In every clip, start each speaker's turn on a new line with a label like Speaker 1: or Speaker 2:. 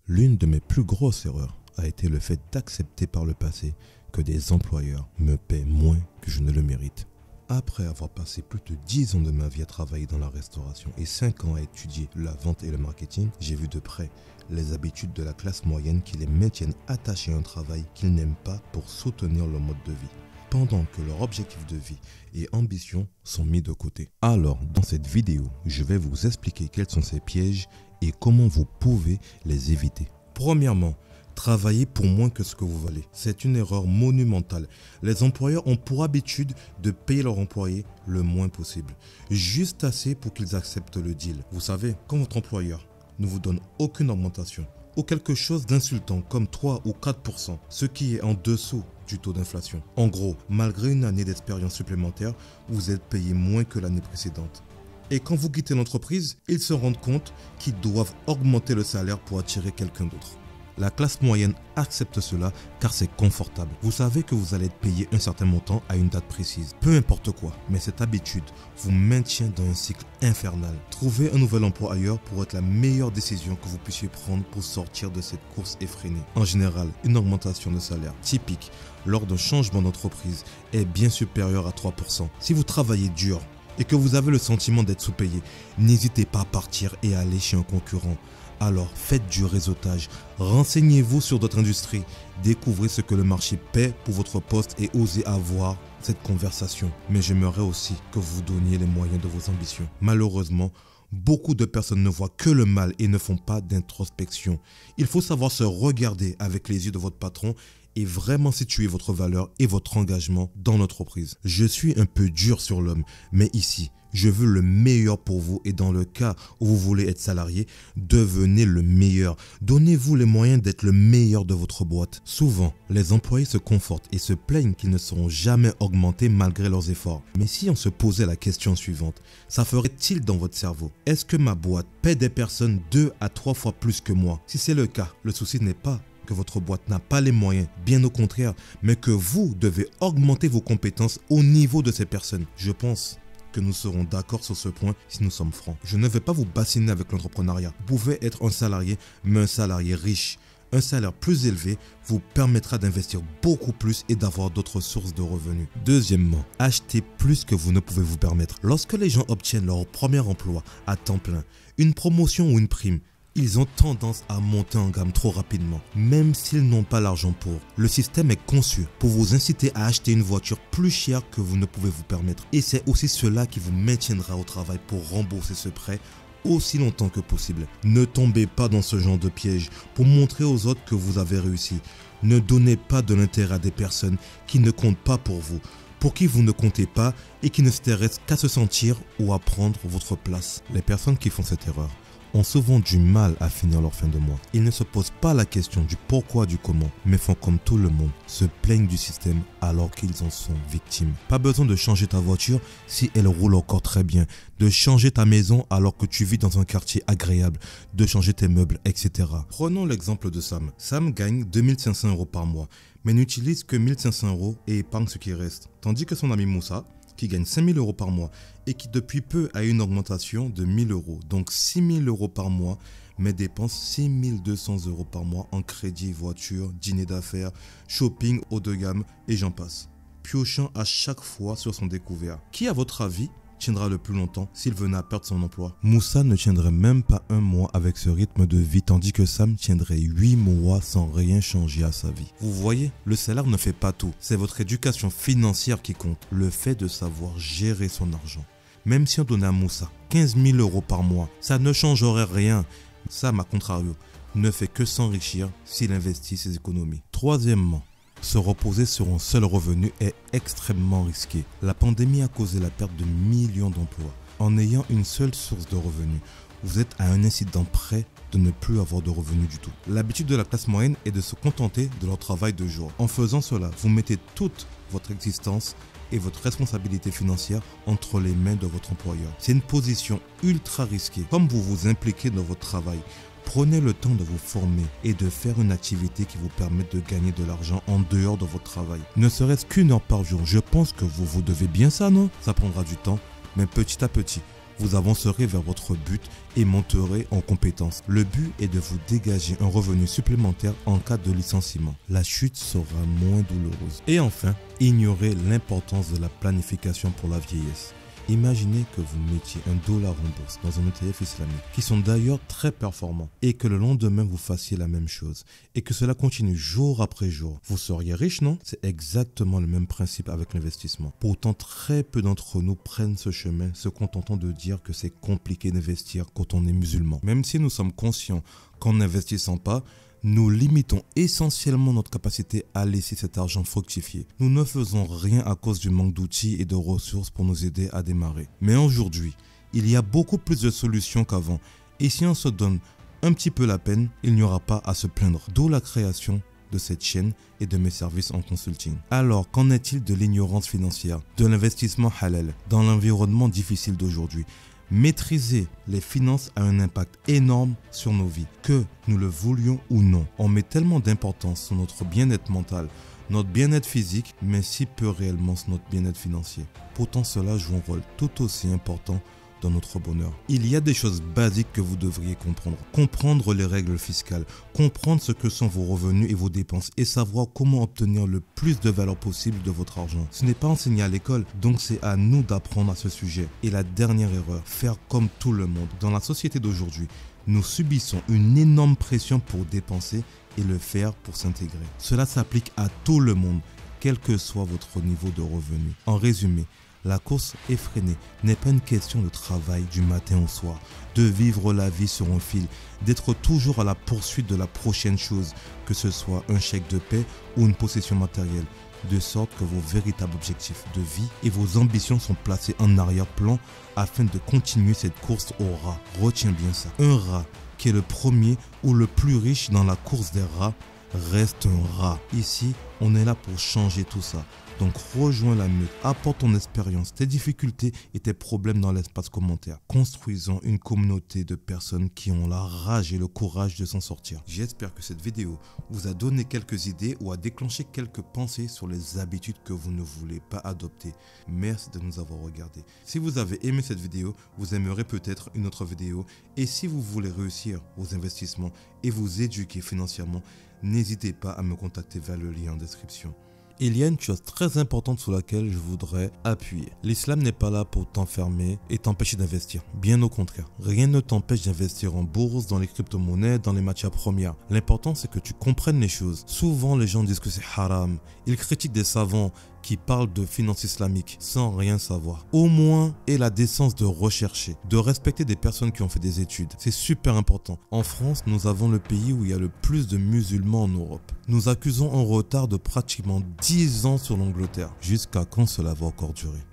Speaker 1: L'une de mes plus grosses erreurs a été le fait d'accepter par le passé que des employeurs me paient moins que je ne le mérite. Après avoir passé plus de 10 ans de ma vie à travailler dans la restauration et 5 ans à étudier la vente et le marketing, j'ai vu de près les habitudes de la classe moyenne qui les maintiennent attachés à un travail qu'ils n'aiment pas pour soutenir leur mode de vie, pendant que leurs objectifs de vie et ambitions sont mis de côté. Alors, dans cette vidéo, je vais vous expliquer quels sont ces pièges et comment vous pouvez les éviter. Premièrement, travailler pour moins que ce que vous valez. C'est une erreur monumentale. Les employeurs ont pour habitude de payer leurs employés le moins possible, juste assez pour qu'ils acceptent le deal. Vous savez, quand votre employeur ne vous donne aucune augmentation ou quelque chose d'insultant comme 3 ou 4%, ce qui est en dessous du taux d'inflation. En gros, malgré une année d'expérience supplémentaire, vous êtes payé moins que l'année précédente. Et quand vous quittez l'entreprise, ils se rendent compte qu'ils doivent augmenter le salaire pour attirer quelqu'un d'autre. La classe moyenne accepte cela car c'est confortable. Vous savez que vous allez être payé un certain montant à une date précise. Peu importe quoi, mais cette habitude vous maintient dans un cycle infernal. Trouver un nouvel emploi ailleurs pourrait être la meilleure décision que vous puissiez prendre pour sortir de cette course effrénée. En général, une augmentation de salaire typique lors d'un changement d'entreprise est bien supérieure à 3%. Si vous travaillez dur et que vous avez le sentiment d'être sous-payé, n'hésitez pas à partir et à aller chez un concurrent. Alors faites du réseautage, renseignez-vous sur d'autres industries, découvrez ce que le marché paie pour votre poste et osez avoir cette conversation. Mais j'aimerais aussi que vous donniez les moyens de vos ambitions. Malheureusement, beaucoup de personnes ne voient que le mal et ne font pas d'introspection. Il faut savoir se regarder avec les yeux de votre patron et vraiment situer votre valeur et votre engagement dans l'entreprise. Je suis un peu dur sur l'homme, mais ici, je veux le meilleur pour vous et dans le cas où vous voulez être salarié, devenez le meilleur. Donnez-vous les moyens d'être le meilleur de votre boîte. Souvent, les employés se confortent et se plaignent qu'ils ne seront jamais augmentés malgré leurs efforts. Mais si on se posait la question suivante, ça ferait-il dans votre cerveau? Est-ce que ma boîte paie des personnes 2 à 3 fois plus que moi? Si c'est le cas, le souci n'est pas que votre boîte n'a pas les moyens, bien au contraire, mais que vous devez augmenter vos compétences au niveau de ces personnes. Je pense que nous serons d'accord sur ce point si nous sommes francs. Je ne vais pas vous bassiner avec l'entrepreneuriat. Vous pouvez être un salarié, mais un salarié riche. Un salaire plus élevé vous permettra d'investir beaucoup plus et d'avoir d'autres sources de revenus. Deuxièmement, achetez plus que vous ne pouvez vous permettre. Lorsque les gens obtiennent leur premier emploi à temps plein, une promotion ou une prime, ils ont tendance à monter en gamme trop rapidement, même s'ils n'ont pas l'argent pour. Le système est conçu pour vous inciter à acheter une voiture plus chère que vous ne pouvez vous permettre. Et c'est aussi cela qui vous maintiendra au travail pour rembourser ce prêt aussi longtemps que possible. Ne tombez pas dans ce genre de piège pour montrer aux autres que vous avez réussi. Ne donnez pas de l'intérêt à des personnes qui ne comptent pas pour vous, pour qui vous ne comptez pas et qui ne s'intéressent qu'à se sentir ou à prendre votre place. Les personnes qui font cette erreur ont souvent du mal à finir leur fin de mois. Ils ne se posent pas la question du pourquoi, du comment, mais font comme tout le monde, se plaignent du système alors qu'ils en sont victimes. Pas besoin de changer ta voiture si elle roule encore très bien, de changer ta maison alors que tu vis dans un quartier agréable, de changer tes meubles, etc. Prenons l'exemple de Sam. Sam gagne 2500 € par mois, mais n'utilise que 1500 € et épargne ce qui reste. Tandis que son ami Moussa, qui gagne 5000 € par mois et qui depuis peu a une augmentation de 1000 €, donc 6000 € par mois, mais dépense 6200 € par mois en crédit, voiture, dîner d'affaires, shopping haut de gamme et j'en passe, piochant à chaque fois sur son découvert. Qui, à votre avis, tiendra le plus longtemps s'il venait à perdre son emploi? Moussa ne tiendrait même pas un mois avec ce rythme de vie, tandis que Sam tiendrait 8 mois sans rien changer à sa vie. Vous voyez, le salaire ne fait pas tout. C'est votre éducation financière qui compte, le fait de savoir gérer son argent. Même si on donnait à Moussa 15 000 € par mois, ça ne changerait rien. Sam, à contrario, ne fait que s'enrichir s'il investit ses économies. Troisièmement, se reposer sur un seul revenu est extrêmement risqué. La pandémie a causé la perte de millions d'emplois. En ayant une seule source de revenus, vous êtes à un incident près de ne plus avoir de revenus du tout. L'habitude de la classe moyenne est de se contenter de leur travail de jour. En faisant cela, vous mettez toute votre existence et votre responsabilité financière entre les mains de votre employeur. C'est une position ultra risquée. Comme vous vous impliquez dans votre travail, prenez le temps de vous former et de faire une activité qui vous permette de gagner de l'argent en dehors de votre travail. Ne serait-ce qu'1 heure par jour, je pense que vous devez bien ça, non? Ça prendra du temps, mais petit à petit, vous avancerez vers votre but et monterez en compétence. Le but est de vous dégager un revenu supplémentaire en cas de licenciement. La chute sera moins douloureuse. Et enfin, ignorez l'importance de la planification pour la vieillesse. Imaginez que vous mettiez $1 en bourse dans un ETF islamique, qui sont d'ailleurs très performants, et que le lendemain vous fassiez la même chose, et que cela continue jour après jour. Vous seriez riche, non? C'est exactement le même principe avec l'investissement. Pourtant, très peu d'entre nous prennent ce chemin, se contentant de dire que c'est compliqué d'investir quand on est musulman. Même si nous sommes conscients qu'en n'investissant pas, nous limitons essentiellement notre capacité à laisser cet argent fructifier. Nous ne faisons rien à cause du manque d'outils et de ressources pour nous aider à démarrer. Mais aujourd'hui, il y a beaucoup plus de solutions qu'avant. Et si on se donne un petit peu la peine, il n'y aura pas à se plaindre. D'où la création de cette chaîne et de mes services en consulting. Alors, qu'en est-il de l'ignorance financière, de l'investissement halal dans l'environnement difficile d'aujourd'hui? Maîtriser les finances a un impact énorme sur nos vies, que nous le voulions ou non. On met tellement d'importance sur notre bien-être mental, notre bien-être physique, mais si peu réellement sur notre bien-être financier. Pourtant, cela joue un rôle tout aussi important dans notre bonheur. Il y a des choses basiques que vous devriez comprendre. Comprendre les règles fiscales, comprendre ce que sont vos revenus et vos dépenses et savoir comment obtenir le plus de valeur possible de votre argent. Ce n'est pas enseigné à l'école, donc c'est à nous d'apprendre à ce sujet. Et la dernière erreur, faire comme tout le monde. Dans la société d'aujourd'hui, nous subissons une énorme pression pour dépenser et le faire pour s'intégrer. Cela s'applique à tout le monde, quel que soit votre niveau de revenu. En résumé, la course effrénée n'est pas une question de travail du matin au soir, de vivre la vie sur un fil, d'être toujours à la poursuite de la prochaine chose, que ce soit un chèque de paie ou une possession matérielle, de sorte que vos véritables objectifs de vie et vos ambitions sont placés en arrière-plan afin de continuer cette course au rat. Retiens bien ça. Un rat qui est le premier ou le plus riche dans la course des rats reste un rat. Ici, on est là pour changer tout ça. Donc rejoins la meute, apporte ton expérience, tes difficultés et tes problèmes dans l'espace commentaire. Construisons une communauté de personnes qui ont la rage et le courage de s'en sortir. J'espère que cette vidéo vous a donné quelques idées ou a déclenché quelques pensées sur les habitudes que vous ne voulez pas adopter. Merci de nous avoir regardés. Si vous avez aimé cette vidéo, vous aimerez peut-être une autre vidéo. Et si vous voulez réussir vos investissements et vous éduquer financièrement, n'hésitez pas à me contacter vers le lien en description. Il y a une chose très importante sur laquelle je voudrais appuyer. L'islam n'est pas là pour t'enfermer et t'empêcher d'investir. Bien au contraire, rien ne t'empêche d'investir en bourse, dans les crypto-monnaies, dans les matières premières. L'important c'est que tu comprennes les choses. Souvent les gens disent que c'est haram. Ils critiquent des savants qui parlent de finances islamiques sans rien savoir. Au moins, aie la décence de rechercher, de respecter des personnes qui ont fait des études. C'est super important. En France, nous avons le pays où il y a le plus de musulmans en Europe. Nous accusons un retard de pratiquement 10 ans sur l'Angleterre. Jusqu'à quand cela va encore durer?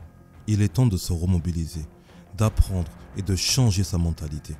Speaker 1: Il est temps de se remobiliser, d'apprendre et de changer sa mentalité.